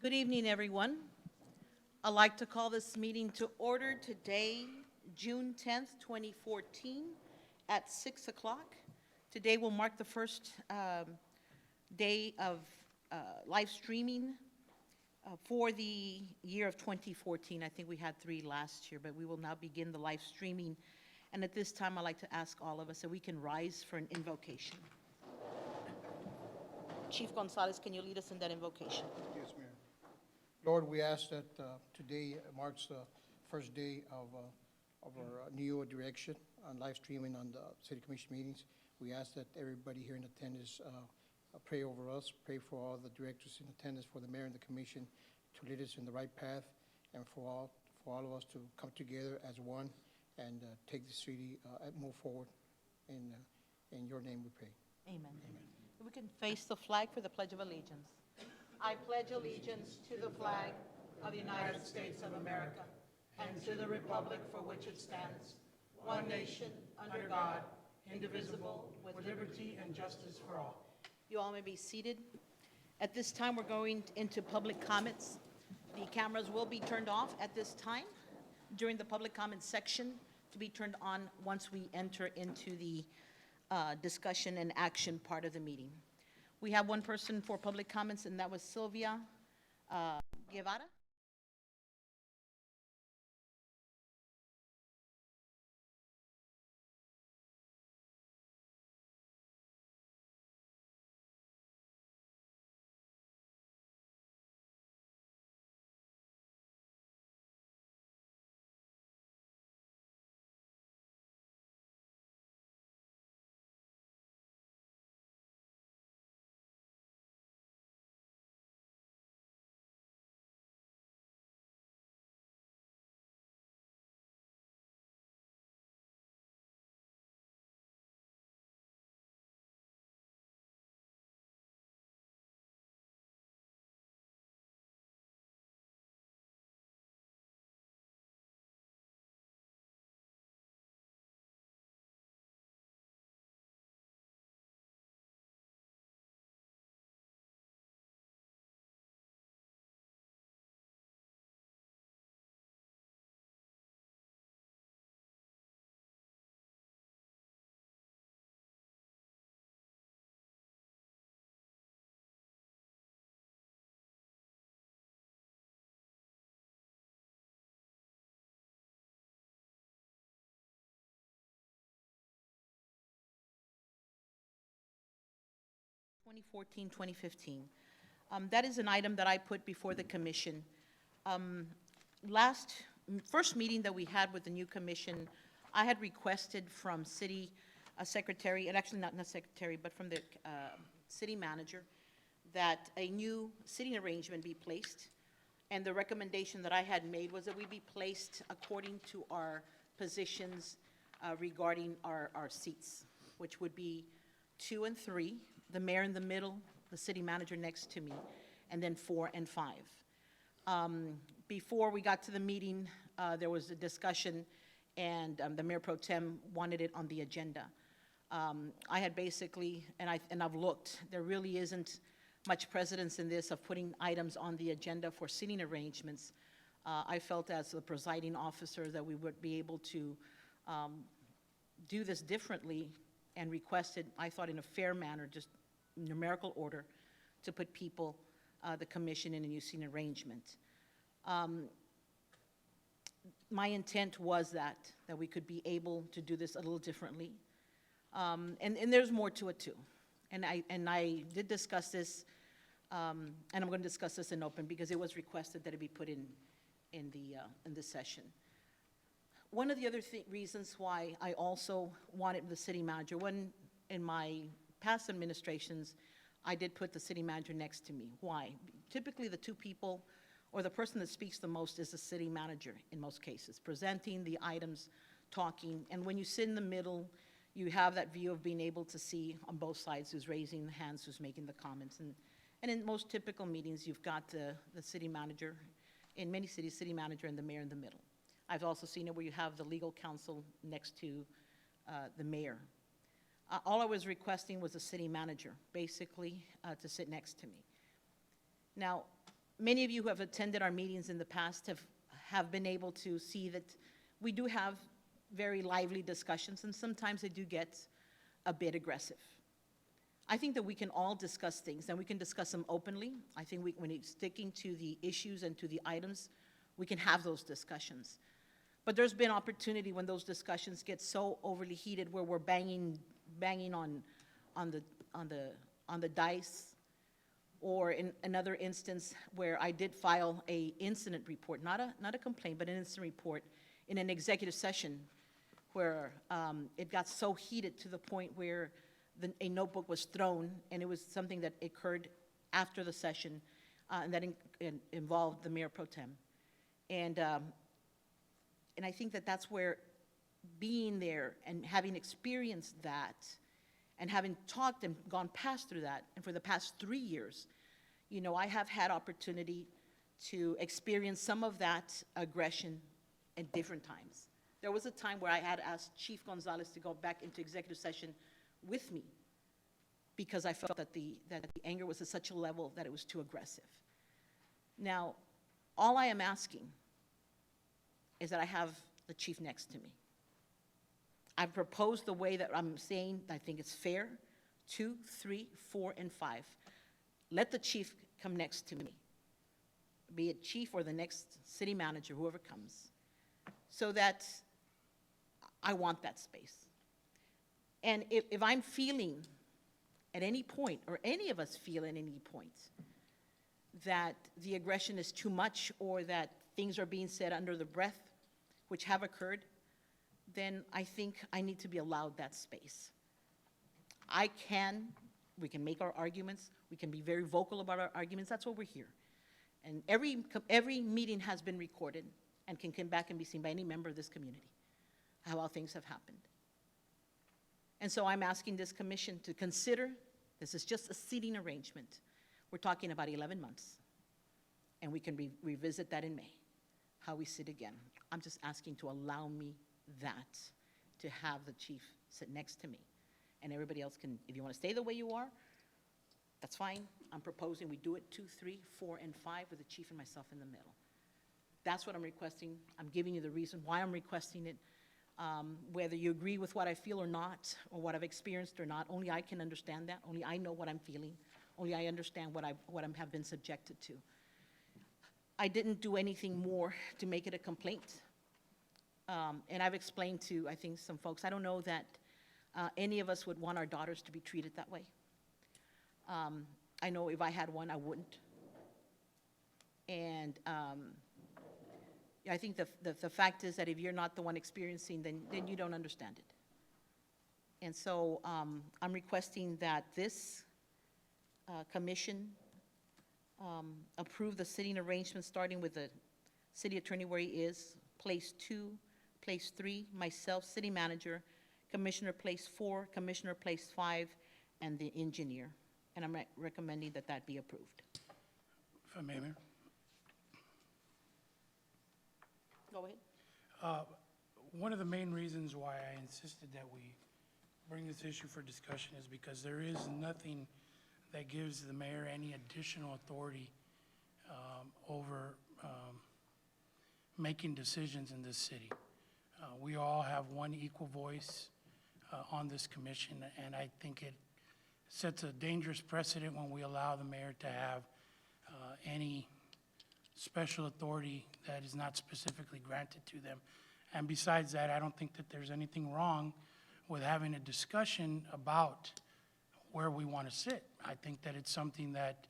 Good evening, everyone. I'd like to call this meeting to order today, June 10th, 2014, at 6 o'clock. Today will mark the first day of live streaming for the year of 2014. I think we had 3 last year, but we will now begin the live streaming. And at this time, I'd like to ask all of us that we can rise for an invocation. Chief Gonzalez, can you lead us in that invocation? Yes, Mayor. Lord, we ask that today marks the first day of our new direction on live streaming on the city commission meetings. We ask that everybody here in attendance pray over us, pray for all the directors in attendance, for the mayor and the commission to lead us in the right path, and for all of us to come together as one and take the city and move forward. In your name we pray. Amen. Amen. We can face the flag for the Pledge of Allegiance. I pledge allegiance to the flag of the United States of America and to the republic for which it stands, one nation, under God, indivisible, with liberty and justice for all. You all may be seated. At this time, we're going into public comments. The cameras will be turned off at this time during the public comment section, to be turned on once we enter into the discussion and action part of the meeting. We have one person for public comments, and that was Sylvia Guevara. (2014-2015). That is an item that I put before the commission. First meeting that we had with the new commission, I had requested from city secretary, and actually not secretary, but from the city manager, that a new seating arrangement be placed. And the recommendation that I had made was that we be placed according to our positions regarding our seats, which would be 2 and 3, the mayor in the middle, the city manager next to me, and then 4 and 5. Before we got to the meeting, there was a discussion, and the mayor pro tem wanted it on the agenda. I had basically, and I've looked, there really isn't much precedence in this of putting items on the agenda for seating arrangements. I felt as the presiding officer that we would be able to do this differently and requested, I thought in a fair manner, just numerical order, to put people, the commission, in a new seating arrangement. My intent was that we could be able to do this a little differently. And there's more to it too. And I did discuss this, and I'm going to discuss this in open because it was requested that it be put in the session. One of the other reasons why I also wanted the city manager, when in my past administrations, I did put the city manager next to me. Why? Typically the two people, or the person that speaks the most, is the city manager in most cases, presenting the items, talking, and when you sit in the middle, you have that view of being able to see on both sides who's raising the hands, who's making the comments. And in most typical meetings, you've got the city manager, in many cities, city manager and the mayor in the middle. I've also seen it where you have the legal counsel next to the mayor. All I was requesting was the city manager, basically, to sit next to me. Now, Many of you who have attended our meetings in the past have been able to see that we do have very lively discussions, and sometimes they do get a bit aggressive. I think that we can all discuss things, and we can discuss them openly. I think when it's sticking to the issues and to the items, we can have those discussions. But there's been opportunity when those discussions get so overly heated where we're banging on the dice, or in another instance where I did file a incident report, not a complaint, but an incident report in an executive session where it got so heated to the point where a notebook was thrown, and it was something that occurred after the session, and that involved the mayor pro tem. And I think that that's where being there and having experienced that and having talked and gone past through that, and for the past 3 years, you know, I have had opportunity to experience some of that aggression at different times. There was a time where I had asked Chief Gonzalez to go back into executive session with me because I felt that the anger was at such a level that it was too aggressive. Now, all I am asking is that I have the chief next to me. I've proposed the way that I'm saying I think it's fair, 2, 3, 4, and 5. Let the chief come next to me, be it chief or the next city manager, whoever comes, so that I want that space. And if I'm feeling at any point, or any of us feel at any point, that the aggression is too much or that things are being said under the breath, which have occurred, then I think I need to be allowed that space. We can make our arguments, we can be very vocal about our arguments, that's why we're here. And every meeting has been recorded and can come back and be seen by any member of this community, how all things have happened. And so I'm asking this commission to consider, this is just a seating arrangement. We're talking about 11 months, and we can revisit that in May, how we sit again. I'm just asking to allow me that, to have the chief sit next to me. And everybody else can, if you want to stay the way you are, that's fine. I'm proposing we do it 2, 3, 4, and 5 with the chief and myself in the middle. That's what I'm requesting. I'm giving you the reason why I'm requesting it. Whether you agree with what I feel or not, or what I've experienced or not, only I can understand that. Only I know what I'm feeling. Only I understand what I have been subjected to. I didn't do anything more to make it a complaint. And I've explained to, I think, some folks, I don't know that any of us would want our daughters to be treated that way. I know if I had one, I wouldn't. And I think the fact is that if you're not the one experiencing, then you don't understand it. And so I'm requesting that this commission approve the sitting arrangement, starting with the city attorney where he is, place 2, place 3, myself, city manager, commissioner place 4, commissioner place 5, and the engineer. And I'm recommending that that be approved. If I may, Mayor. Go ahead. One of the main reasons why I insisted that we bring this issue for discussion is because there is nothing that gives the mayor any additional authority over making decisions in this city. We all have one equal voice on this commission, and I think it sets a dangerous precedent when we allow the mayor to have any special authority that is not specifically granted to them. And besides that, I don't think that there's anything wrong with having a discussion about where we want to sit. I think that it's something that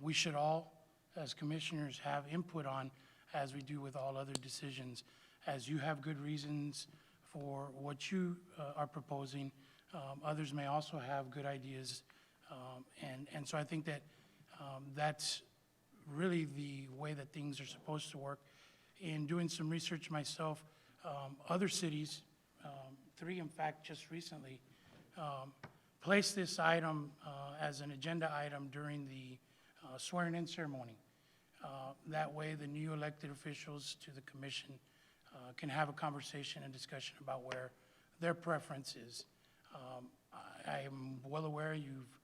we should all, as commissioners, have input on, as we do with all other decisions. As you have good reasons for what you are proposing, others may also have good ideas. And so I think that that's really the way that things are supposed to work. In doing some research myself, other cities, 3 in fact just recently, placed this item as an agenda item during the swearing-in ceremony. That way the new elected officials to the commission can have a conversation and discussion about where their preference is. I am well aware you've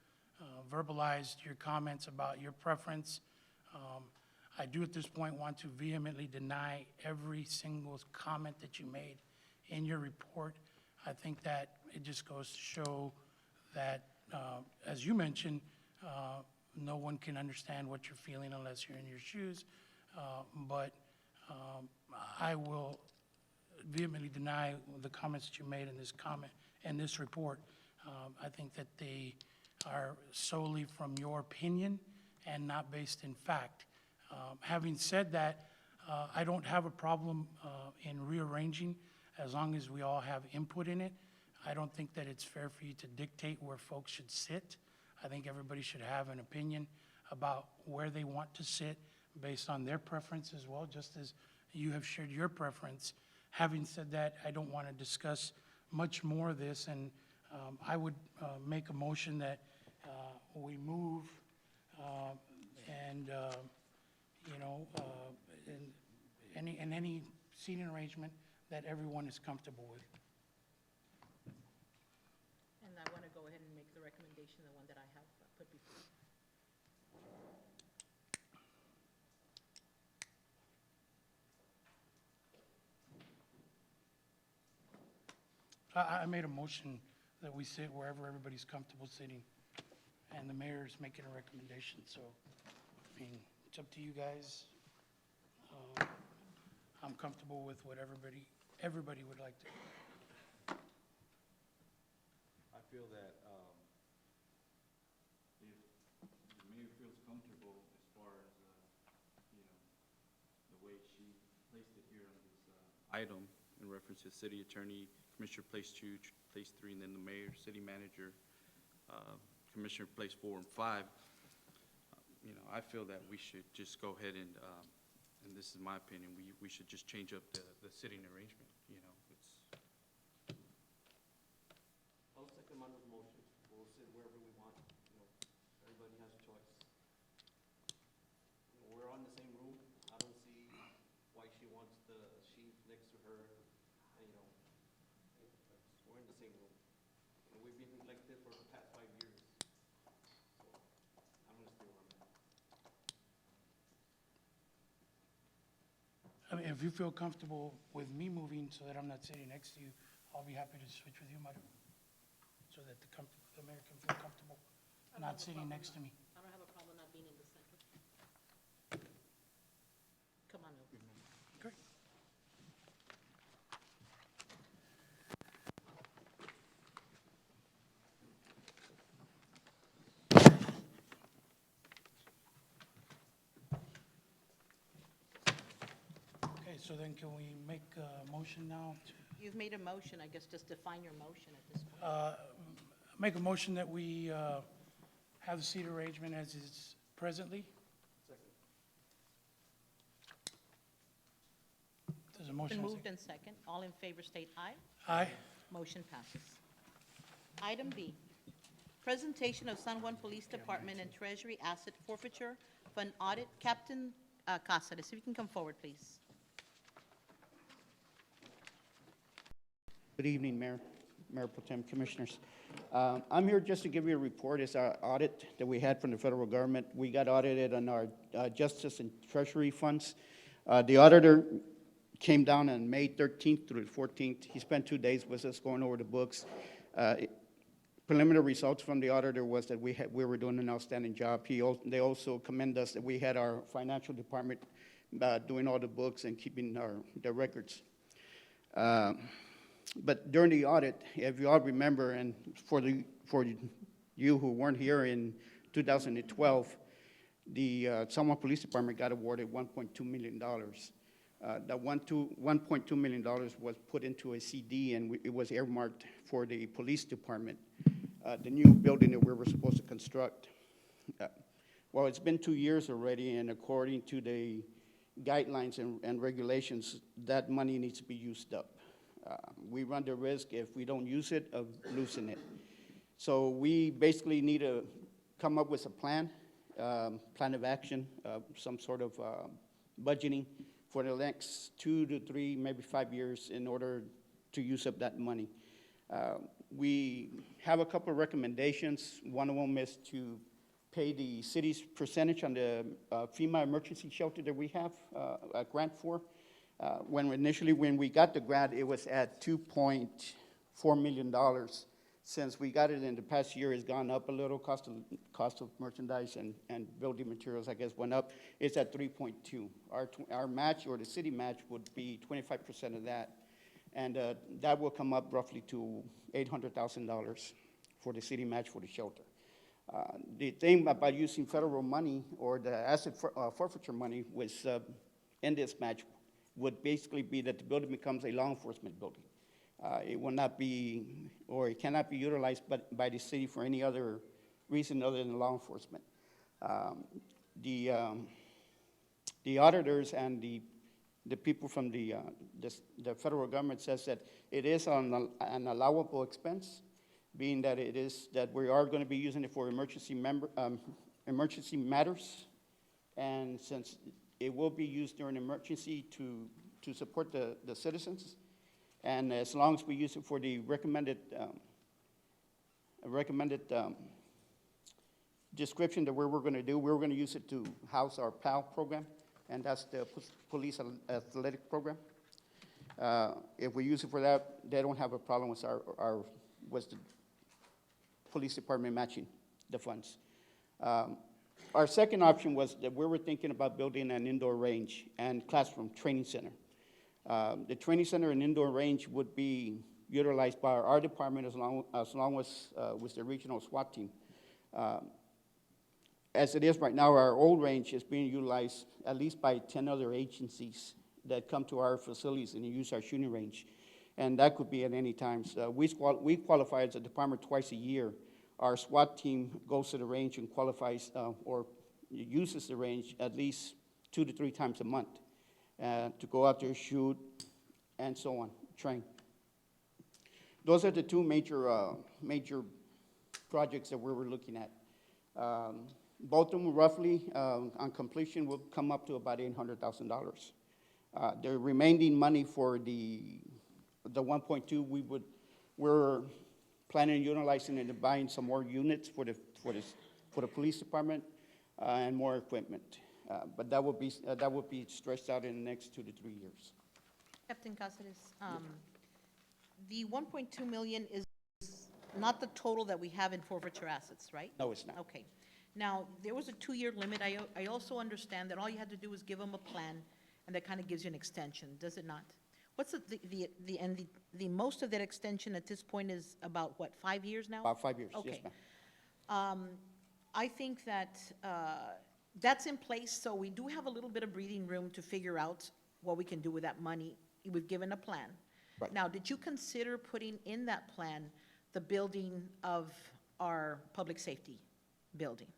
verbalized your comments about your preference. I do at this point want to vehemently deny every single comment that you made in your report. I think that it just goes to show that, as you mentioned, no one can understand what you're feeling unless you're in your shoes. But I will vehemently deny the comments that you made in this report. I think that they are solely from your opinion and not based in fact. Having said that, I don't have a problem in rearranging as long as we all have input in it. I don't think that it's fair for you to dictate where folks should sit. I think everybody should have an opinion about where they want to sit based on their preference as well, just as you have shared your preference. Having said that, I don't want to discuss much more of this, and I would make a motion that we move and, in any seating arrangement that everyone is comfortable with. And I want to go ahead and make the recommendation, the one that I have put before. I made a motion that we sit wherever everybody's comfortable sitting, and the mayor is making a recommendation, so, I mean, it's up to you guys. I'm comfortable with what everybody would like to. I feel that if the mayor feels comfortable as far as, the way she placed it here on this item in reference to city attorney, commissioner place 2, place 3, and then the mayor, city manager, commissioner place 4 and 5, I feel that we should just go ahead and this is my opinion, we should just change up the sitting arrangement, it's. I'll second Manuel's motion. We'll sit wherever we want, everybody has a choice. We're on the same room. I don't see why she wants the sheet next to her, we're in the same room. And we've been elected for the past 5 years. So I'm gonna stay where I'm at. I mean, if you feel comfortable with me moving so that I'm not sitting next to you, I'll be happy to switch with you, Mario, so that the mayor can feel comfortable not sitting next to me. I don't have a problem not being in the center. Come on over. Great. Okay, so then can we make a motion now to You've made a motion, I guess just define your motion at this point. make a motion that we have the seat arrangement as is presently? There's a motion. Been moved and second. All in favor state aye. Aye. Motion passes. Item B, presentation of San Juan Police Department and Treasury Asset Forfeiture Fund Audit. Captain Cáceres, if you can come forward, please. Good evening, Mayor Pro Tem, Commissioners. I'm here just to give you a report. It's our audit that we had from the federal government. We got audited on our justice and treasury funds. The auditor came down on May 13th through the 14th. He spent 2 days with us going over the books. Preliminary results from the auditor was that we were doing an outstanding job. They also commend us that we had our financial department doing all the books and keeping the records. But during the audit, if you all remember, and for you who weren't here in 2012, the San Juan Police Department got awarded $1.2 million. That $1.2 million was put into a CD, and it was earmarked for the police department, the new building that we were supposed to construct. Well, it's been 2 years already, and according to the guidelines and regulations, that money needs to be used up. We run the risk, if we don't use it, of losing it. So we basically need to come up with a plan of action, some sort of budgeting for the next 2 to 3, maybe 5 years in order to use up that money. We have a couple of recommendations. One of them is to pay the city's percentage on the FEMA emergency shelter that we have a grant for. When we got the grant, it was at $2.4 million. Since we got it in the past year, it's gone up a little. Cost of merchandise and building materials, I guess, went up. It's at 3.2. Our match, or the city match, would be 25% of that. And that will come up roughly to $800,000 for the city match for the shelter. The thing about using federal money or the asset forfeiture money was, in this match, would basically be that the building becomes a law enforcement building. It will not be, or it cannot be utilized by the city for any other reason other than law enforcement. The auditors and the people from the federal government says that it is an allowable expense, being that that we are going to be using it for emergency matters, and since it will be used during emergency to support the citizens, and as long as we use it for the recommended description that we're going to do, we're going to use it to house our PAL program, and that's the police athletic program. If we use it for that, they don't have a problem with with the police department matching the funds. Our second option was that we were thinking about building an indoor range and classroom training center. The training center and indoor range would be utilized by our department as long as with the regional SWAT team. As it is right now, our old range is being utilized at least by 10 other agencies that come to our facilities and use our shooting range. And that could be at any time. So we qualify as a department twice a year. Our SWAT team goes to the range and qualifies or uses the range at least 2 to 3 times a month to go out there, shoot, and so on, train. Those are the two major projects that we were looking at. Both of them roughly, on completion, will come up to about $800,000. The remaining money for the 1.2, we're planning on utilizing it and buying some more units for the police department and more equipment. But that would be stretched out in the next 2 to 3 years. Captain Cáceres, the 1.2 million is not the total that we have in forfeiture assets, right? No, it's not. Okay. Now, there was a 2-year limit. I also understand that all you had to do was give them a plan, and that kind of gives you an extension, does it not? What's the most of that extension at this point is about, what, 5 years now? About 5 years, yes, Okay. ma'am. I think that that's in place, so we do have a little bit of breathing room to figure out what we can do with that money. We've given a plan. Right. Now, did you consider putting in that plan the building of our public safety building?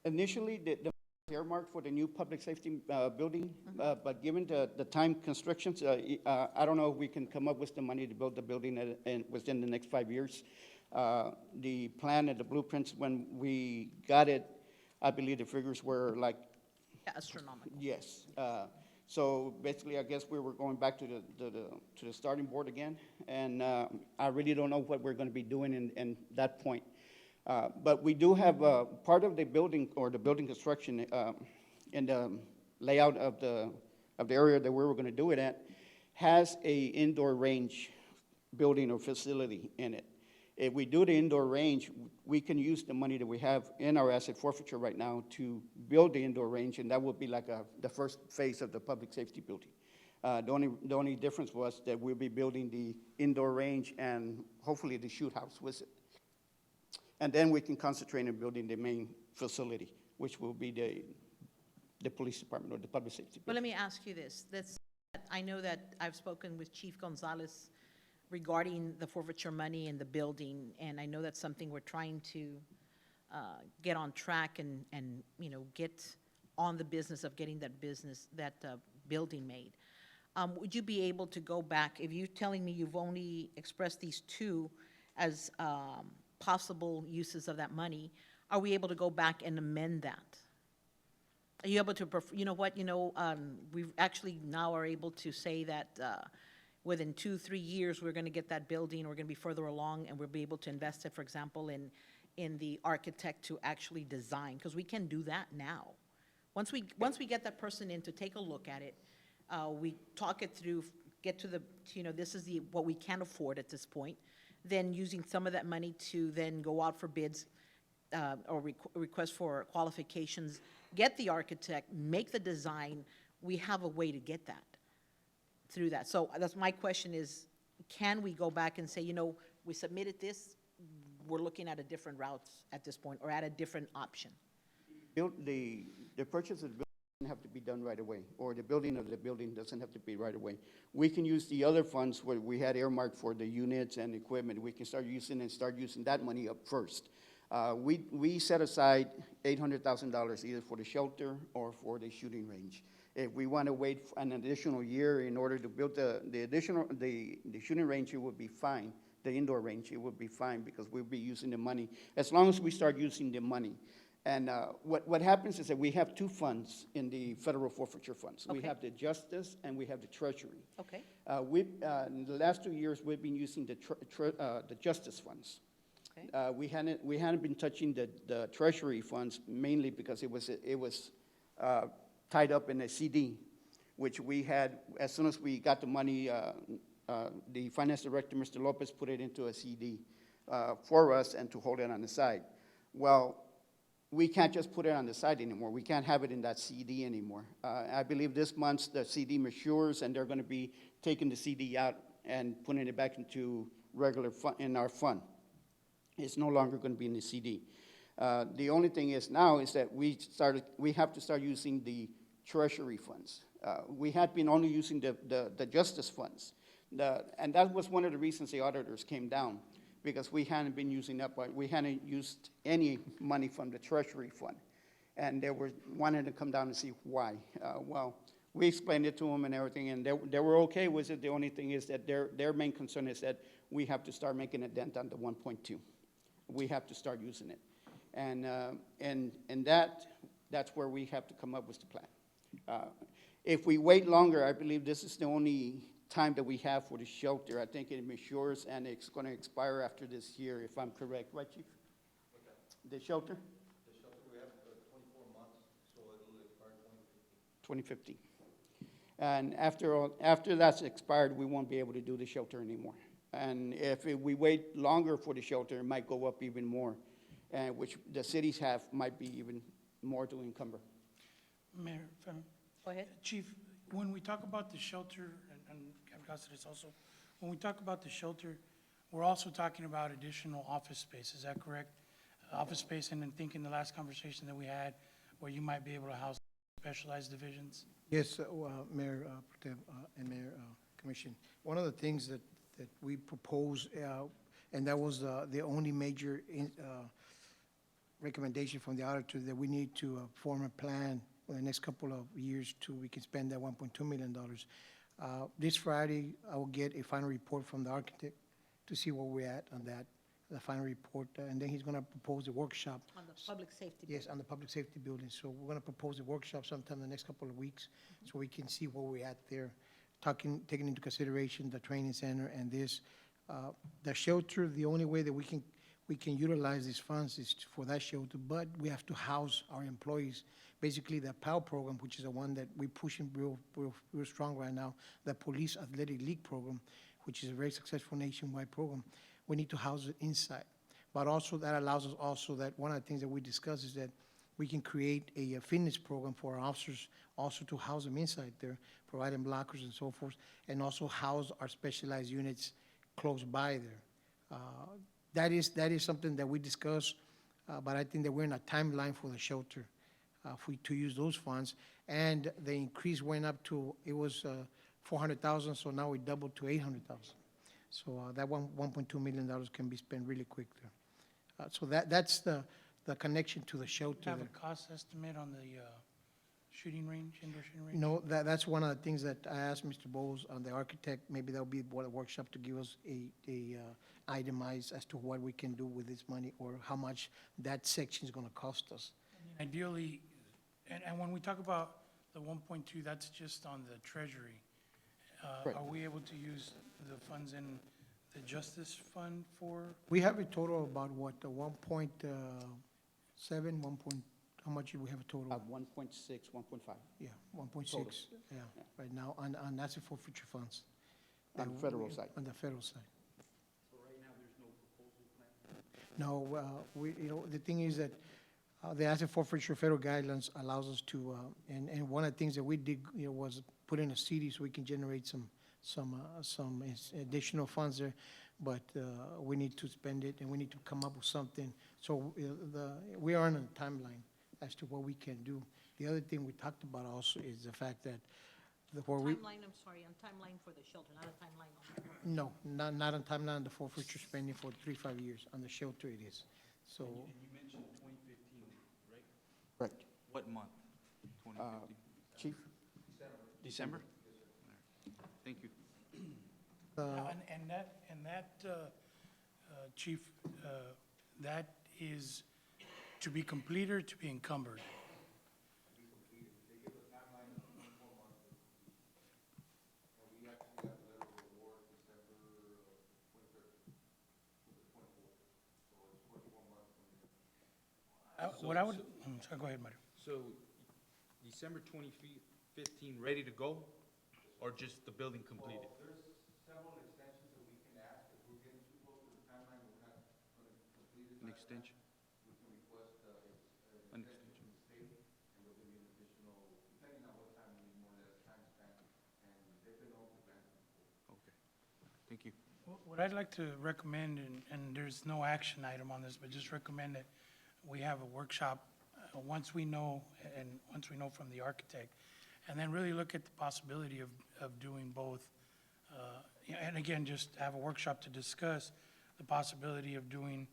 Initially, the earmarked for the new public safety building, but given the time constrictions, I don't know if we can come up with the money to build the building within the next 5 years. The plan and the blueprints, when we got it, I believe the figures were like, Astronomical. yes. So basically, I guess we were going back to the starting board again, and I really don't know what we're going to be doing in that point. But we do have part of the building or the building construction in the layout of the area that we were going to do it at has a indoor range building or facility in it. If we do the indoor range, we can use the money that we have in our asset forfeiture right now to build the indoor range, and that would be like the first phase of the public safety building. The only difference was that we'll be building the indoor range and hopefully the shoot house with it. And then we can concentrate on building the main facility, which will be the police department or the public safety But let building. me ask you this. I know that I've spoken with Chief Gonzalez regarding the forfeiture money and the building, and I know that's something we're trying to get on track and get on the business of getting that building made. Would you be able to go back, if you're telling me you've only expressed these two as possible uses of that money, are we able to go back and amend that? Are you able to, we actually now are able to say that within 2-3 years, we're going to get that building, we're going to be further along, and we'll be able to invest it, for example, in the architect to actually design, because we can do that now. Once we get that person in to take a look at it, we talk it through, get to the, this is what we can afford at this point, then using some of that money to then go out for bids, or request for qualifications, get the architect, make the design, we have a way to get that, through that. So that's my question is, can we go back and say, we submitted this, we're looking at a different route at this point, or at a different option? The purchase of the building doesn't have to be done right away, or the building of the building doesn't have to be right away. We can use the other funds where we had earmarked for the units and equipment. We can start using that money up first. We set aside $800,000 either for the shelter or for the shooting range. If we want to wait an additional year in order to build the shooting range, it would be fine. The indoor range, it would be fine because we'll be using the money, as long as we start using the money. And what happens is that we have two funds in the federal forfeiture funds. We Okay. have the Justice and we have the Treasury. Okay, In the last 2 years, we've been using the Justice funds. okay, We hadn't been touching the Treasury funds mainly because it was tied up in a CD, which we had, as soon as we got the money, the finance director, Mr. Lopez, put it into a CD for us and to hold it on the side. Well, we can't just put it on the side anymore. We can't have it in that CD anymore. I believe this month the CD matures and they're going to be taking the CD out and putting it back into regular in our fund. It's no longer going to be in the CD. The only thing is now is that we have to start using the Treasury funds. We had been only using the Justice funds. And that was one of the reasons the auditors came down, because we hadn't been using that, but we hadn't used any money from the Treasury fund. And they were wanting to come down and see why. Well, we explained it to them and everything, and they were okay with it. The only thing is that their main concern is that we have to start making a dent on the 1.2. We have to start using it. And that's where we have to come up with the plan. If we wait longer, I believe this is the only time that we have for the shelter. I think it matures and it's going to expire after this year, if I'm correct. Right, Chief? The shelter? The shelter, we have 24 months, so it'll expire 2015. 2015. And after that's expired, we won't be able to do the shelter anymore. And if we wait longer for the shelter, it might go up even more, which the cities might be even more to encumber. Mayor, if I'm- go ahead. Chief, when we talk about the shelter, and Cabrera also, when we talk about the shelter, we're also talking about additional office space, is that correct? Office space, and then thinking the last conversation that we had, where you might be able to house specialized divisions? Yes, Mayor Pro Tem, and Mayor Commission. One of the things that we propose, and that was the only major recommendation from the auditor, that we need to form a plan for the next couple of years we can spend that $1.2 million. This Friday, I will get a final report from the architect to see where we're at on that, the final report, and then he's going to propose a workshop. On the public safety. Yes, on the public safety building. So we're going to propose a workshop sometime in the next couple of weeks, so we can see where we're at there, taking into consideration the training center and this. The shelter, the only way that we can utilize these funds is for that shelter, but we have to house our employees. Basically, the PAL program, which is the one that we're pushing real strong right now, the Police Athletic League program, which is a very successful nationwide program, we need to house it inside. But also that allows us also that one of the things that we discussed is that we can create a fitness program for our officers, also to house them inside there, provide them lockers and so forth, and also house our specialized units close by there. That is something that we discussed, but I think that we're in a timeline for the shelter to use those funds. And the increase went up to, it was 400,000, so now we doubled to 800,000. So that $1.2 million can be spent really quick there. So that's the connection to the shelter Do you have there. a cost estimate on the shooting range, indoor shooting range? No, that's one of the things that I asked Mr. Bowles, the architect, maybe that'll be what a workshop to give us a itemized as to what we can do with this money or how much that section is gonna cost us. Ideally, and when we talk about the 1.2, that's just on the treasury. Right. Are we able to use the funds in the Justice Fund for? We have a total of about, what, 1.7, how much do we have a total? 1.6, 1.5 Yeah, 1.6, yeah, right now, on asset forfeiture funds. on the federal side. On the federal side. So right now, there's no proposal plan? No, the thing is that the asset forfeiture federal guidelines allows us to, and one of the things that we did, was put in a CD so we can generate some additional funds there, but we need to spend it, and we need to come up with something. So we are on a timeline as to what we can do. The other thing we talked about also is the fact that Timeline, I'm sorry, on timeline for the shelter, not a timeline on that one. No, not on timeline, the forfeiture spending for 3-5 years. On the shelter it is. So, And you mentioned 2015, right? Correct. What month? 2015? Chief? December? Thank you. And that, Chief, that is to be completed or to be encumbered? What I would, sorry, go ahead, Mario. So, December 2015, ready to go, or just the building completed? There's several extensions that we can ask. If we're getting too close to the timeline, we're not going to complete it. An extension? We can request An extension from the state, and we'll give you an additional, depending on what time we need, more or less time span, and they've been able to grant them before. Okay, thank you. What I'd like to recommend, and there's no action item on this, but just recommend that we have a workshop, once we know from the architect, and then really look at the possibility of doing both. And again, just have a workshop to discuss the possibility of doing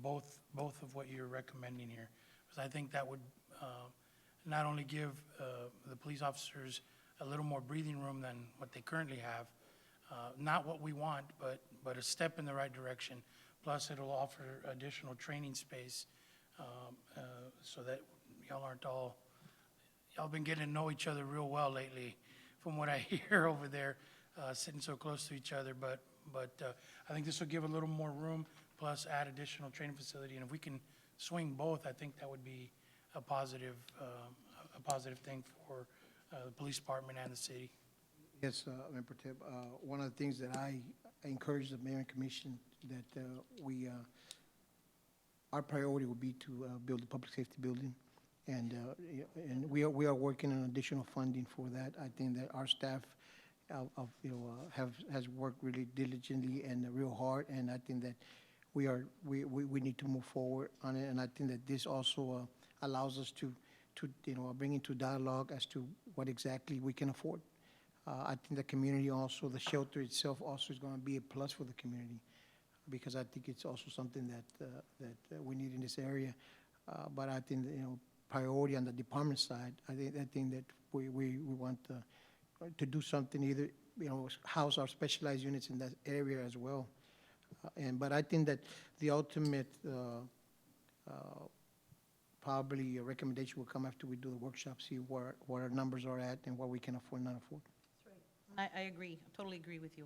both of what you're recommending here. Because I think that would not only give the police officers a little more breathing room than what they currently have, not what we want, but a step in the right direction. Plus, it'll offer additional training space so that y'all been getting to know each other real well lately, from what I hear over there, sitting so close to each other. But I think this will give a little more room, plus add additional training facility. And if we can swing both, I think that would be a positive thing for the police department and the city. yes, Member Pro Tem, one of the things that I encourage the mayor and commission, that our priority would be to build a public safety building. And we are working on additional funding for that. I think that our staff has worked really diligently and real hard, and I think that we need to move forward on it. And I think that this also allows us to bring into dialogue as to what exactly we can afford. I think the community also, the shelter itself also is going to be a plus for the community, because I think it's also something that we need in this area. But I think that, priority on the department side, I think that we want to do something, either, house our specialized units in that area as well. But I think that the ultimate, probably a recommendation will come after we do the workshop, see what our numbers are at and what we can afford, not afford. I agree, totally agree with you,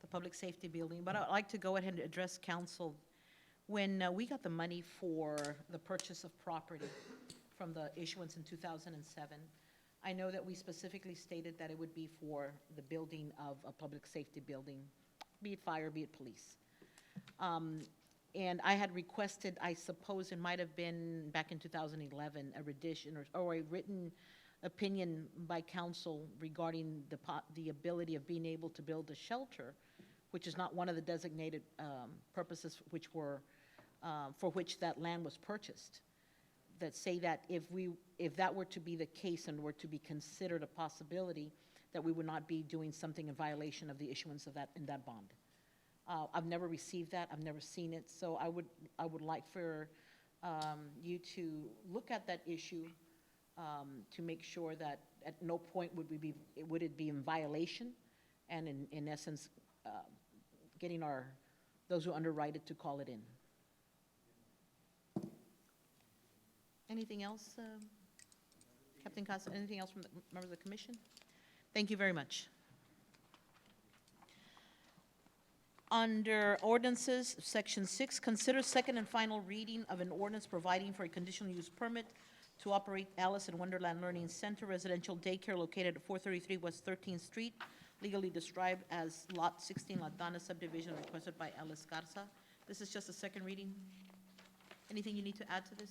the public safety building. But I'd like to go ahead and address council. When we got the money for the purchase of property from the issuance in 2007, I know that we specifically stated that it would be for the building of a public safety building, be it fire, be it police. And I had requested, I suppose it might have been back in 2011, a rendition or a written opinion by council regarding the ability of being able to build a shelter, which is not one of the designated purposes for which that land was purchased, that say that if that were to be the case and were to be considered a possibility, that we would not be doing something in violation of the issuance of that bond. I've never received that, I've never seen it, so I would like for you to look at that issue to make sure that at no point would it be in violation, and in essence, getting those who underwrite it to call it in. Anything else, Captain Casa, anything else from the members of the commission? Thank you very much. Under ordinances, section 6, consider second and final reading of an ordinance providing for a conditional use permit to operate Alice in Wonderland Learning Center residential daycare located at 433 West 13th Street, legally described as Lot 16, La Donna subdivision, requested by Alice Garza. This is just a second reading. Anything you need to add to this?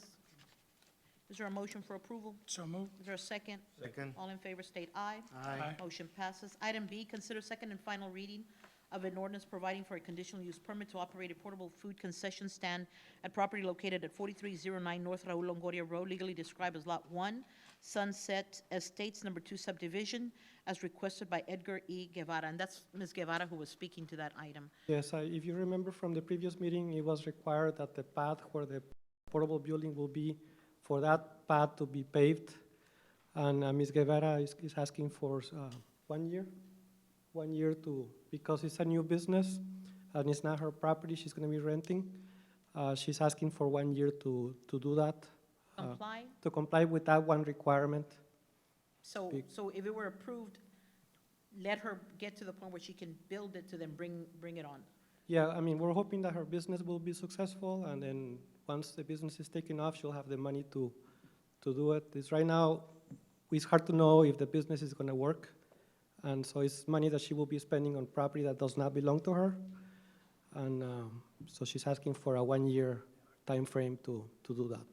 Is there a motion for approval? So moved. Is there a second? Second. All in favor state aye. Aye. Motion passes. Item B, consider second and final reading of an ordinance providing for a conditional use permit to operate a portable food concession stand at property located at 4309 North Raul Longoria Road, legally described as Lot 1, Sunset Estates Number 2 subdivision, as requested by Edgar E. Guevara. And that's Ms. Guevara who was speaking to that item. Yes, if you remember from the previous meeting, it was required that the path where the portable building will be, for that path to be paved. And Ms. Guevara is asking for 1 year, 1 year because it's a new business and it's not her property, she's gonna be renting. She's asking for 1 year to do that. Comply? To comply with that one requirement. So if it were approved, let her get to the point where she can build it to then bring it on. Yeah, I mean, we're hoping that her business will be successful, and then once the business is taken off, she'll have the money to do it. It's right now, it's hard to know if the business is gonna work, and so it's money that she will be spending on property that does not belong to her, and so she's asking for a 1 year time frame to do that.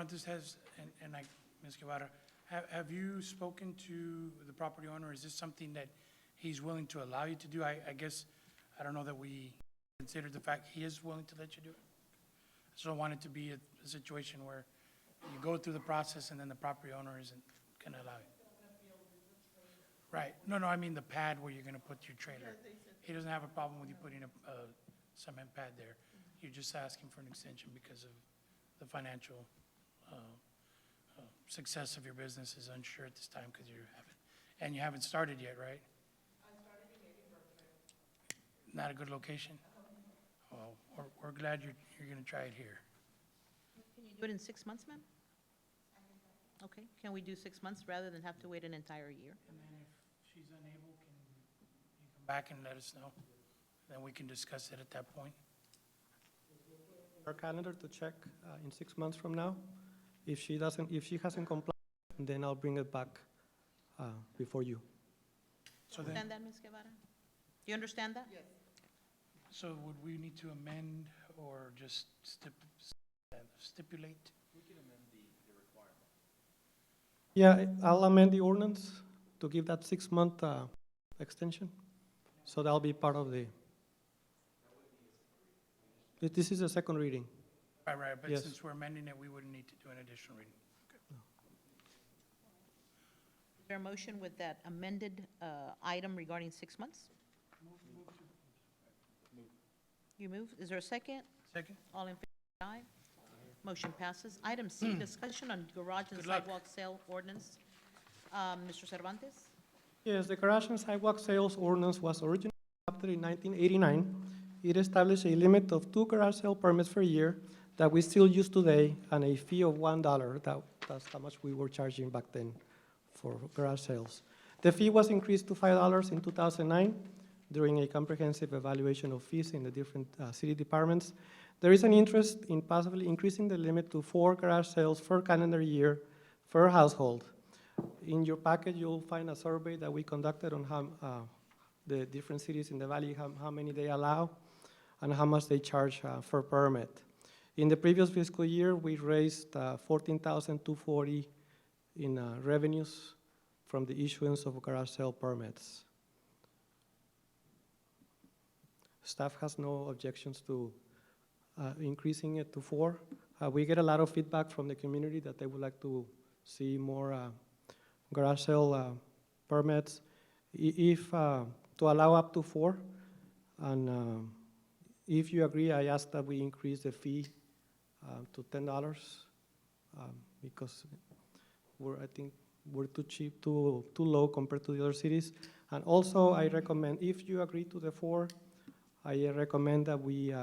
This has, and Ms. Guevara, have you spoken to the property owner? Is this something that he's willing to allow you to do? I guess, I don't know that we considered the fact he is willing to let you do it. So I want it to be a situation where you go through the process and then the property owner isn't gonna allow you. Right, no, I mean the pad where you're gonna put your trailer. He doesn't have a problem with you putting a cement pad there. You're just asking for an extension because of the financial success of your business is unsure at this time because you haven't started yet, right? I started in Edinburgh. Not a good location? Well, we're glad you're gonna try it here. Can you do it in 6 months, ma'am? Okay, can we do 6 months rather than have to wait an entire year? And then if she's unable, can you come back and let us know? Then we can discuss it at that point. Our calendar to check in 6 months from now. If she hasn't complied, then I'll bring it back before you. So then, Understand that, Ms. Guevara? Do you understand that? Yes. so would we need to amend or just stipulate? Yeah, I'll amend the ordinance to give that 6-month extension. So that'll be part of the, this is a second reading. Right, but Yes. since we're amending it, we wouldn't need to do an additional reading. Is there a motion with that amended item regarding 6 months? You move. Is there a second? Second? All in favor, say aye. Motion passes. Item C, discussion on garage and Good luck. sidewalk sale ordinance. Mr. Cervantes? Yes, the garage and sidewalk sales ordinance was originally adopted in 1989. It established a limit of 2 garage sale permits per year that we still use today, and a fee of $1. That's how much we were charging back then for garage sales. The fee was increased to $5 in 2009 during a comprehensive evaluation of fees in the different city departments. There is an interest in possibly increasing the limit to 4 garage sales per calendar year per household. In your packet, you'll find a survey that we conducted on how the different cities in the valley, how many they allow, and how much they charge for permit. In the previous fiscal year, we raised $14,240 in revenues from the issuance of garage sale permits. Staff has no objections to increasing it to 4. We get a lot of feedback from the community that they would like to see more garage sale permits. If to allow up to 4, and if you agree, I ask that we increase the fee to $10 because I think we're too cheap, too low compared to the other cities. And also, I recommend, if you agree to the 4, I recommend that we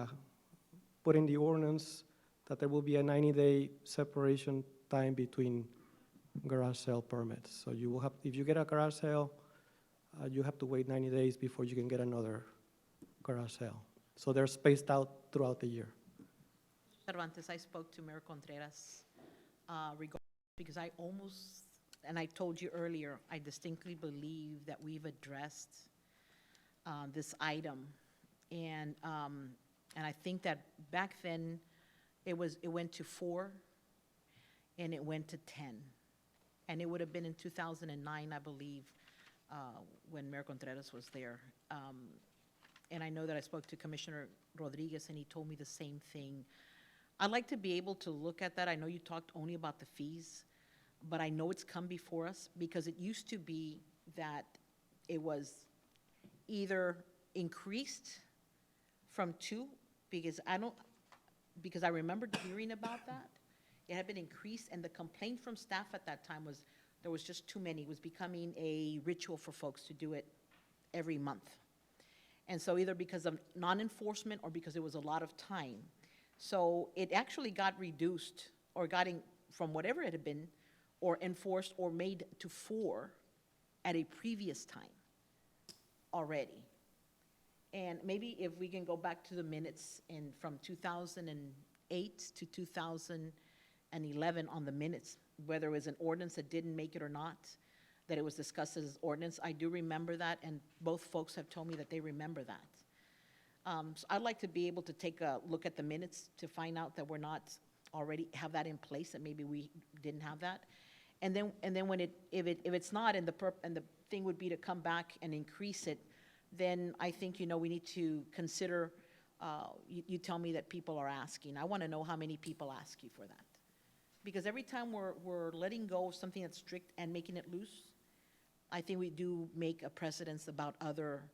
put in the ordinance that there will be a 90-day separation time between garage sale permits. So you will have, if you get a garage sale, you have to wait 90 days before you can get another garage sale. So they're spaced out throughout the year. Cervantes, I spoke to Mayor Contreras regarding, because I almost, and I told you earlier, I distinctly believe that we've addressed this item. And I think that back then, it went to 4, and it went to 10. And it would have been in 2009, I believe, when Mayor Contreras was there. And I know that I spoke to Commissioner Rodriguez, and he told me the same thing. I'd like to be able to look at that. I know you talked only about the fees, but I know it's come before us, because it used to be that it was either increased from 2, because I remembered hearing about that. It had been increased, and the complaint from staff at that time was there was just too many. It was becoming a ritual for folks to do it every month. And so either because of non-enforcement or because it was a lot of time. So it actually got reduced, or got from whatever it had been, or enforced or made to 4 at a previous time already. And maybe if we can go back to the minutes from 2008 to 2011 on the minutes, whether it was an ordinance that didn't make it or not, that it was discussed as ordinance. I do remember that, and both folks have told me that they remember that. So I'd like to be able to take a look at the minutes to find out that we're not already have that in place, and maybe we didn't have that. And then when if it's not, and the thing would be to come back and increase it, then I think, we need to consider, you tell me that people are asking. I want to know how many people ask you for that. Because every time we're letting go of something that's strict and making it loose, I think we do make a precedence about other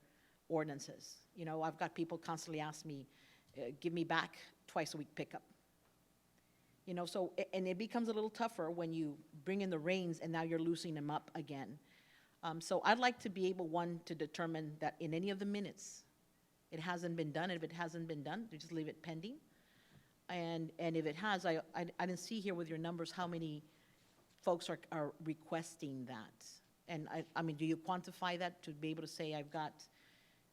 ordinances. I've got people constantly ask me, give me back twice a week pickup. So, and it becomes a little tougher when you bring in the reins and now you're loosening them up again. So I'd like to be able, one, to determine that in any of the minutes, it hasn't been done. If it hasn't been done, to just leave it pending. And if it has, I didn't see here with your numbers how many folks are requesting that. And I mean, do you quantify that to be able to say, I've got,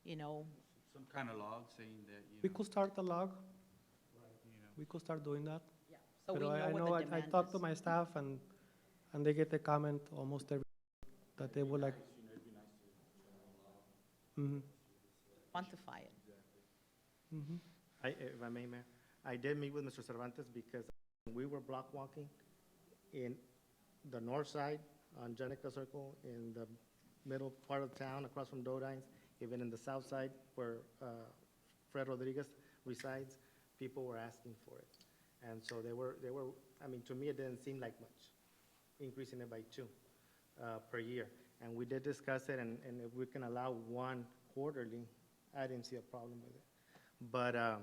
Some kind of log saying that, We could start the log. We could start doing that. yeah. So we But know I what know the I demand talk to is. my staff, and they get the comment almost every, that they would like. Mhm, Quantify it. mhm. If I may, Mayor, I did meet with Mr. Cervantes because we were block walking in the north side on Jenica Circle, in the middle part of town across from Dodine's, even in the south side where Fred Rodriguez resides, people were asking for it. And so they were, I mean, to me, it didn't seem like much, increasing it by 2 per year. And we did discuss it, and if we can allow 1 quarterly, I didn't see a problem with it. But I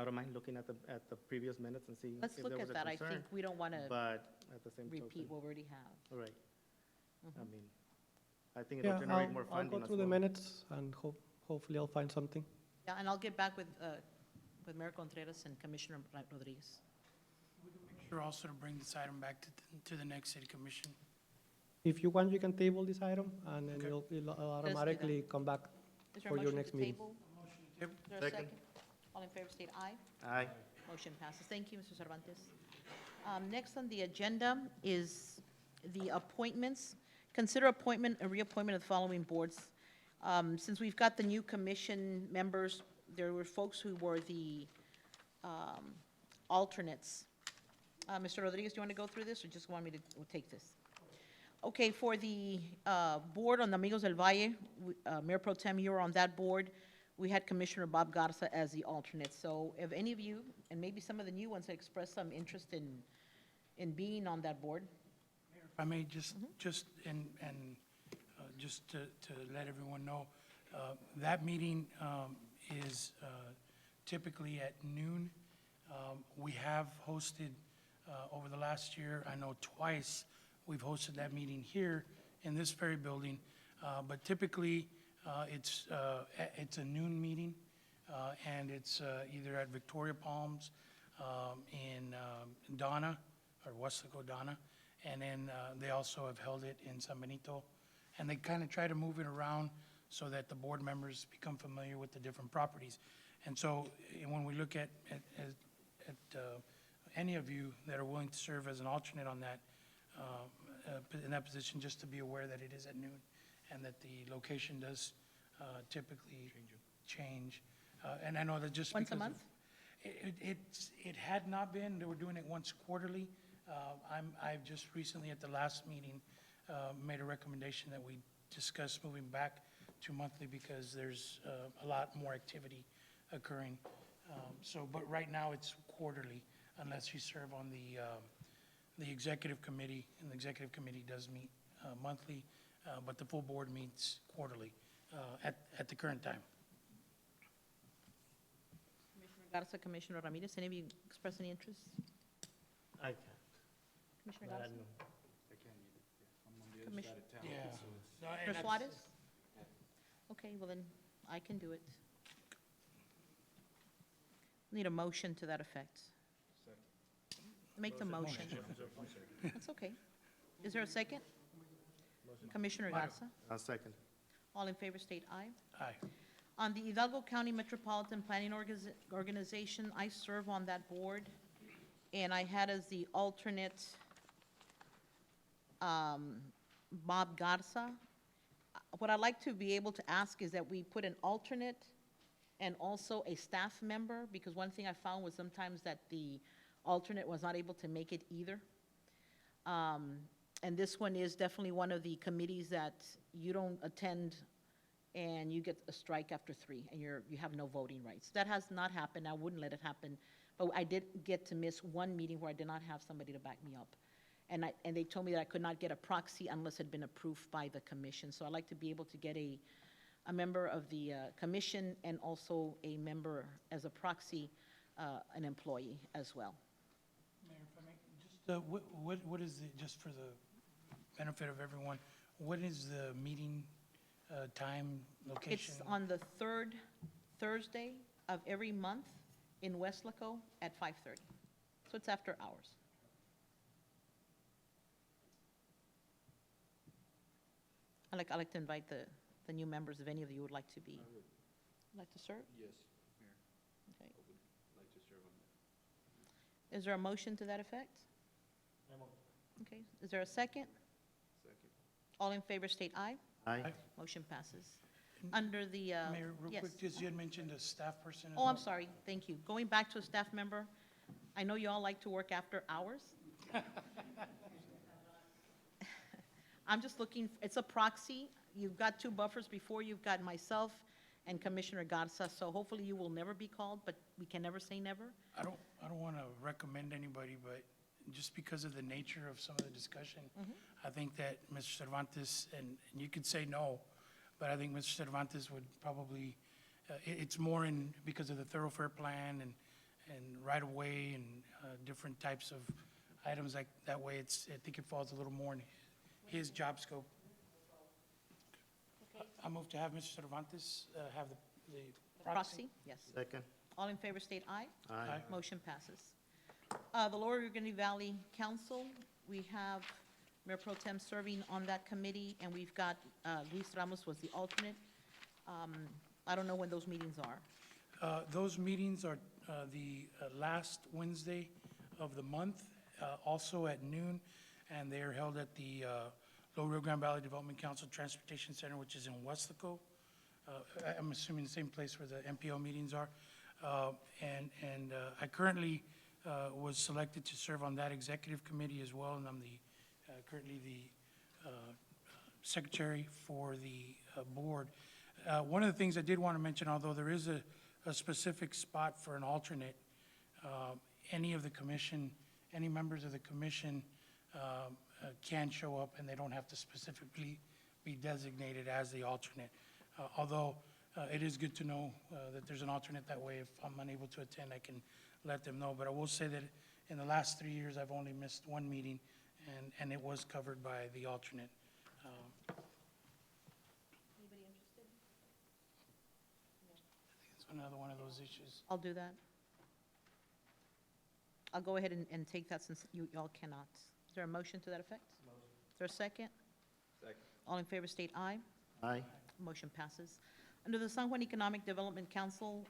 don't mind looking at the previous minutes and see Let's if look there was at a that. I concern. think we don't want to But at the same repeat token, what we already have. right, I Mhm. mean, I think it'll Yeah, generate more I'll funding go as through the well. minutes, and hopefully I'll find something. Yeah, and I'll get back with Mayor Contreras and Commissioner Rodriguez. Make sure also to bring this item back to the next city commission. If you want, you can table this item, and then Okay. it'll automatically come back. Is there For a your motion next to meeting. table? Yep. Is there a Second. second? All in favor, state aye. Aye. Motion passes. Thank you, Mr. Cervantes. Next on the agenda is the appointments. Consider appointment and reappointment of the following boards. Since we've got the new commission members, there were folks who were the alternates. Mr. Rodriguez, do you want to go through this, or just want me to take this? Okay, for the board on the Amigos del Valle, Mayor Pro Tem, you were on that board. We had Commissioner Bob Garza as the alternate. So if any of you, and maybe some of the new ones, express some interest in being on that board. If I may, just to let everyone know, that meeting is typically at noon. We have hosted, over the last year, I know twice, we've hosted that meeting here in this very building, but typically, it's a noon meeting, and it's either at Victoria Palms, in Donna, or Westlake Donna, and then they also have held it in San Benito. And they kind of try to move it around so that the board members become familiar with the different properties. And so, when we look at any of you that are willing to serve as an alternate on that, in that position, just to be aware that it is at noon, and that the location does typically change. And I know that just Once a because of- month? It had not been, they were doing it once quarterly. I've just recently, at the last meeting, made a recommendation that we discuss moving back to monthly because there's a lot more activity occurring. So, but right now, it's quarterly, unless you serve on the executive committee, and the executive committee does meet monthly, but the full board meets quarterly at the current time. Commissioner Garza, Commissioner Ramirez, any of you express any interest? I can't. Commissioner Not Garza? at noon. Commissioner Yeah. No, and Commissioner that's- Suarez? Okay, well then, I can do it. Need a motion to that effect. Make the motion. That's okay. Is there a second? Commissioner Garza? I'll second. All in favor state aye. Aye. On the Hidalgo County Metropolitan Planning Organization, I serve on that board, and I had as the alternate Bob Garza. What I'd like to be able to ask is that we put an alternate and also a staff member, because one thing I found was sometimes that the alternate was not able to make it either. And this one is definitely one of the committees that you don't attend and you get a strike after 3, and you have no voting rights. That has not happened, I wouldn't let it happen, but I did get to miss one meeting where I did not have somebody to back me up. And they told me that I could not get a proxy unless it had been approved by the commission. So I'd like to be able to get a member of the commission and also a member as a proxy, an employee as well. Mayor, if I may, just, what is the, just for the benefit of everyone, what is the meeting time, location? It's on the third Thursday of every month in Westlaco at 5:30. So it's after hours. I'd like to invite the new members, if any of you would like to be, like to serve? Yes, Mayor, Okay. I would like to serve on that. Is there a motion to that effect? Okay, is there a second? Second. All in favor state aye. Aye. Motion passes. Under the, Mayor, real yes. quick, just you had mentioned a staff person as Oh, I'm well. sorry, thank you. Going back to a staff member, I know you all like to work after hours. I'm just looking, it's a proxy. You've got 2 buffers before, you've got myself and Commissioner Garza, so hopefully you will never be called, but we can never say never. I don't want to recommend anybody, but just because of the nature of some of the discussion, I think that Mr. Cervantes, and you could say no, but I think Mr. Cervantes would probably, it's more in, because of the thoroughfare plan and right-of-way and different types of items like that way, I think it falls a little more in his job scope. I move to have Mr. Cervantes have the proxy. Proxy, yes. Second. All in favor state aye. Aye. Motion passes. The Lower Rio Grande Valley Council, we have Mayor Pro Tem serving on that committee, and we've got Luis Ramos was the alternate. I don't know when those meetings are. Those meetings are the last Wednesday of the month, also at noon, and they are held at the Lower Rio Grande Valley Development Council Transportation Center, which is in Westlaco. I'm assuming the same place where the MPO meetings are. And I currently was selected to serve on that executive committee as well, and I'm currently the secretary for the board. One of the things I did want to mention, although there is a specific spot for an alternate, any members of the commission can show up, and they don't have to specifically be designated as the alternate. Although it is good to know that there's an alternate, that way if I'm unable to attend, I can let them know. But I will say that in the last 3 years, I've only missed one meeting, and it was covered by the alternate. Anybody interested? It's another one of those issues. I'll do that. I'll go ahead and take that since you all cannot. Is there a motion to that effect? Is there a second? Second. All in favor state aye. Aye. Motion passes. Under the San Juan Economic Development Council,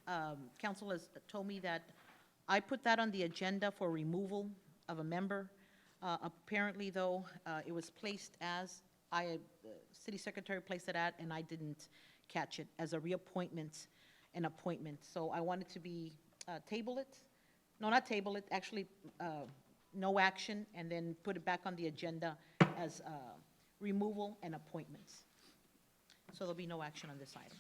council has told me that I put that on the agenda for removal of a member. Apparently, though, it was placed as, city secretary placed it at, and I didn't catch it, as a reappointment and appointment. So I wanted to be, table it, no, not table it, actually, no action, and then put it back on the agenda as removal and appointments. So there'll be no action on this item.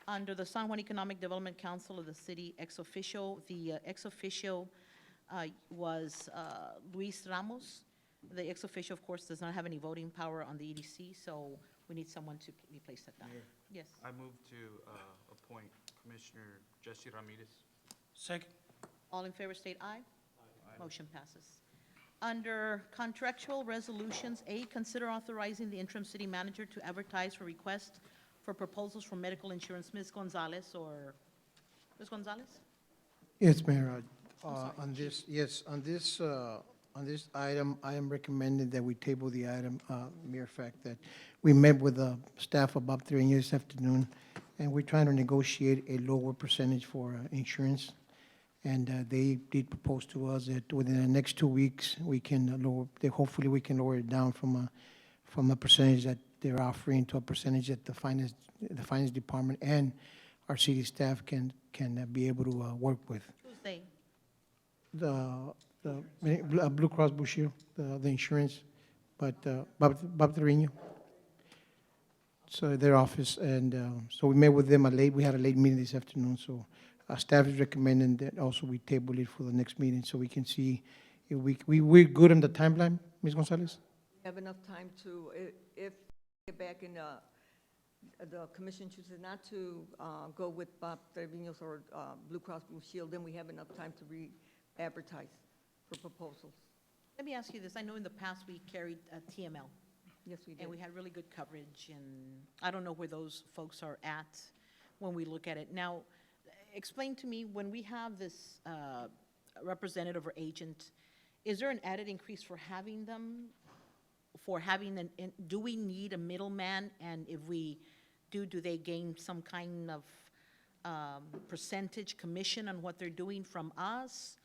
Under the San Juan Economic Development Council of the city ex officio, the ex officio was Luis Ramos. The ex officio, of course, does not have any voting power on the EDC, so we need someone to be placed at that. Mayor. Yes. I move to appoint Commissioner Jesse Ramirez. Second. All in favor state aye. Motion passes. Under contractual resolutions, A, consider authorizing the interim city manager to advertise for requests for proposals for medical insurance. Ms. Gonzalez or, Ms. Gonzalez? Yes, Mayor. sorry, On this item, I am recommending that we table the item, mere fact that we met with the staff of Bob Trevino this afternoon, and we're trying to negotiate a lower percentage for insurance. And they did propose to us that within the next 2 weeks, we can lower, hopefully we can lower it down from a percentage that they're offering to a percentage that the finance department and our city staff can be able to work with. Tuesday. The Blue Cross Blue Shield, the insurance, but Bob Trevino. So their office, and so we met with them we had a late meeting this afternoon, so our staff is recommending that also we table it for the next meeting so we can see if we're good on the timeline, Ms. Gonzalez? Have enough time to, if get back in, the commission chooses not to go with Bob Trevino's or Blue Cross Blue Shield, then we have enough time to re-advertise for proposals. Let me ask you this. I know in the past we carried TML, Yes, we did. and we had really good coverage, and I don't know where those folks are at when we look at it. Now, explain to me, when we have this representative or agent, is there an added increase for having them? Do we need a middleman? And if we do they gain some kind of percentage commission on what they're doing from us?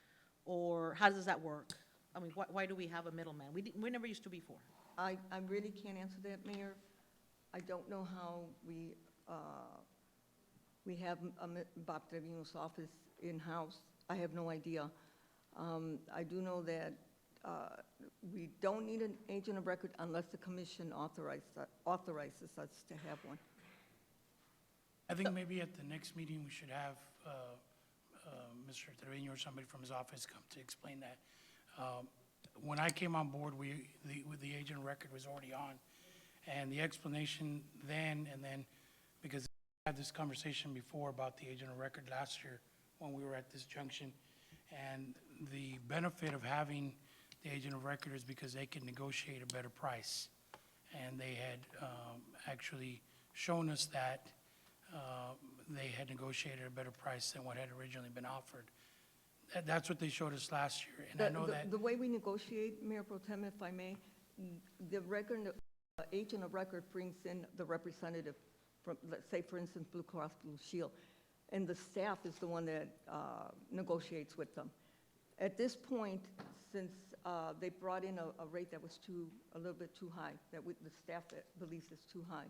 Or how does that work? I mean, why do we have a middleman? We never used to before. I really can't answer that, Mayor. I don't know how we have Bob Trevino's office in-house. I have no idea. I do know that we don't need an agent of record unless the commission authorizes us to have one. I think maybe at the next meeting, we should have Mr. Trevino or somebody from his office come to explain that. When I came on board, the agent of record was already on, and the explanation then, and then, because I had this conversation before about the agent of record last year when we were at this junction, and the benefit of having the agent of record is because they can negotiate a better price. And they had actually shown us that they had negotiated a better price than what had originally been offered. That's what they showed us last year, and I know that. The way we negotiate, Mayor Pro Tem, if I may, the agent of record brings in the representative from, let's say, for instance, Blue Cross Blue Shield, and the staff is the one that negotiates with them. At this point, since they brought in a rate that was a little bit too high, the staff believes is too high,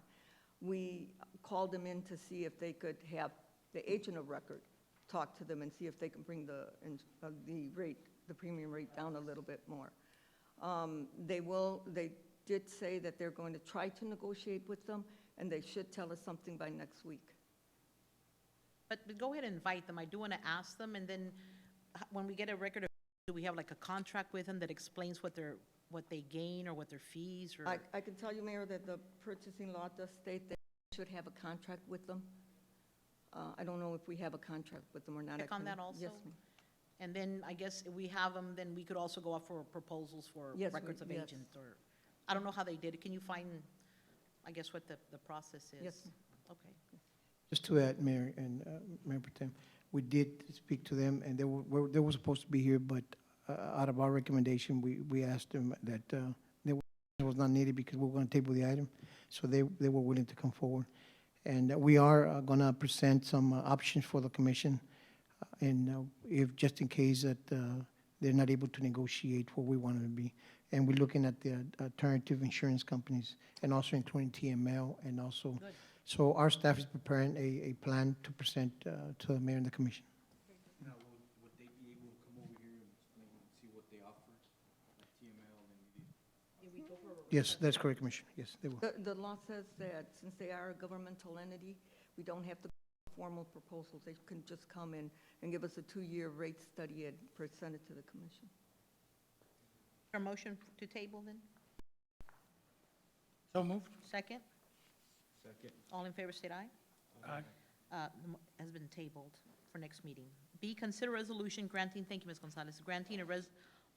we called them in to see if they could have the agent of record talk to them and see if they can bring the premium rate down a little bit more. They did say that they're going to try to negotiate with them, and they should tell us something by next week. But go ahead and invite them. I do want to ask them, and then when we get a record of, do we have like a contract with them that explains what they gain or what their fees or? I can tell you, Mayor, that the purchasing law does state that we should have a contract with them. I don't know if we have a contract with them or not. Check on that also? Yes, ma'am. And then I guess if we have them, then we could also go out for proposals for Yes, records of yes. agent, or, I don't know how they did it. Can you find, I guess, what the process is? Yes, ma'am. Okay. Just to add, Mayor and Mayor Pro Tem, we did speak to them, and they were supposed to be here, but out of our recommendation, we asked them that it was not needed because we were going to table the item, so they were willing to come forward. And we are going to present some options for the commission, and if, just in case that they're not able to negotiate what we want it to be. And we're looking at the alternative insurance companies, and also including TML, and also, Good. so our staff is preparing a plan to present to the mayor and the commission. Now, would they be able to come over here and explain and see what they offer, like TML and maybe? Yes, that's correct, Commissioner. Yes, they will. The law says that since they are a governmental entity, we don't have to formal proposals. They can just come in and give us a 2-year rate study and present it to the commission. Is there a motion to table then? So moved. Second? Second. All in favor, state aye. Aye. Has been tabled for next meeting. B, consider resolution granting, thank you, Ms. Gonzalez, granting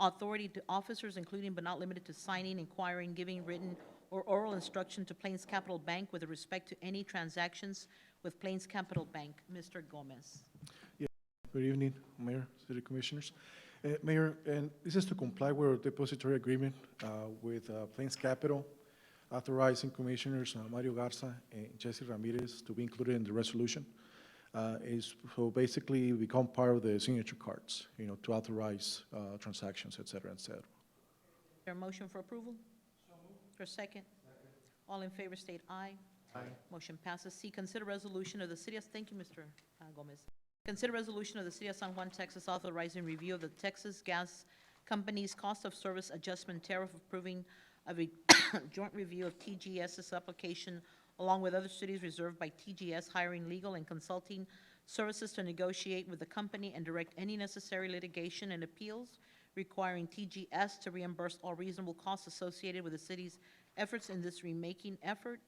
authority to officers, including but not limited to signing, inquiring, giving written or oral instruction to Plains Capital Bank with respect to any transactions with Plains Capital Bank. Mr. Gomez. Good evening, Mayor, City Commissioners. Mayor, and this is to comply with our depository agreement with Plains Capital, authorizing Commissioners Mario Garza and Jesse Ramirez to be included in the resolution. So basically become part of the signature cards, to authorize transactions, et cetera, et cetera. Is there a motion for approval? Is there a second? All in favor state aye. Aye. Motion passes. C, consider resolution of the city of, thank you, Mr. Gomez. Consider resolution of the city of San Juan, Texas, authorizing review of the Texas Gas Company's cost of service adjustment tariff, approving of a joint review of TGS's application along with other cities reserved by TGS, hiring legal and consulting services to negotiate with the company and direct any necessary litigation and appeals, requiring TGS to reimburse all reasonable costs associated with the city's efforts in this rate-making effort,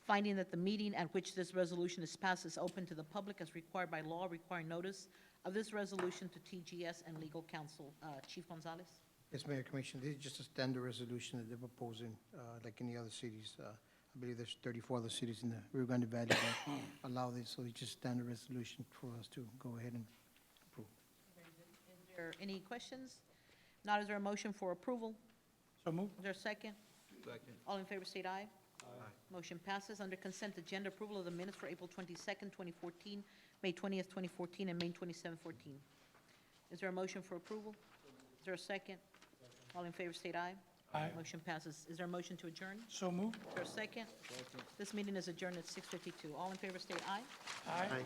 finding that the meeting at which this resolution is passed is open to the public as required by law, requiring notice of this resolution to TGS and legal counsel. Chief Gonzalez? Yes, Mayor, Commissioner, this is just a standard resolution that they're proposing, like any other cities. I believe there's 34 other cities in the Rio Grande Valley that allow this, so it's just standard resolution for us to go ahead and approve. Is there any questions? Not, is there a motion for approval? So moved. Is there a second? Second. All in favor state aye. Motion passes. Under consent agenda, approval of the minutes for April 22nd, 2014, May 20th, 2014, and May 27th, 14. Is there a motion for approval? Is there a second? All in favor state aye. Aye. Motion passes. Is there a motion to adjourn? So moved. Is there a second? This meeting is adjourned at 6:52. All in favor state aye. Aye. Aye.